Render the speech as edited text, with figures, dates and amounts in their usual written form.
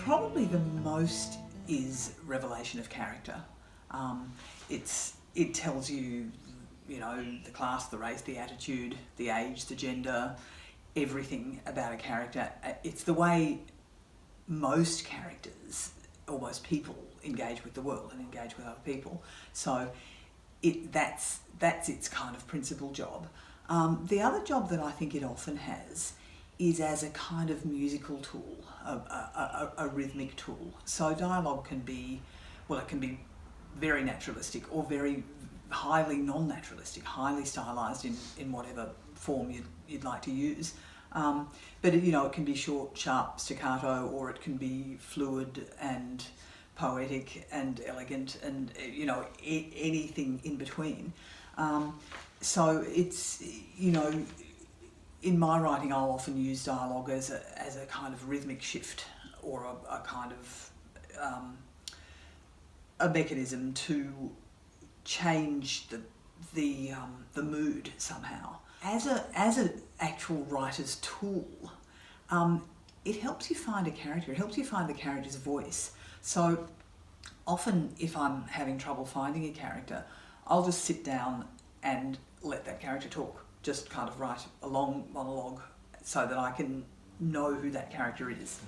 Probably the most is revelation of character. It tells you, you know, the class, the race, the attitude, the age, the gender, everything about a character. It's the way most characters, or most people, engage with the world and engage with other people. So that's its kind of principal job. The other job that I think it often has is as a kind of musical tool, a rhythmic tool. So dialogue can be, well, it can be very naturalistic or very highly non-naturalistic, highly stylised in whatever form you'd like to use. But you know, it can be short, sharp, staccato, or it can be fluid and poetic and elegant, and you know, anything in between. So it's, you know, in my writing I'll often use dialogue as a kind of rhythmic shift, or a kind of a mechanism to change the mood somehow. As an actual writer's tool, it helps you find a character. It helps you find the character's voice. So often, if I'm having trouble finding a character, I'll just sit down and let that character talk. Just kind of write a long monologue so that I can know who that character is.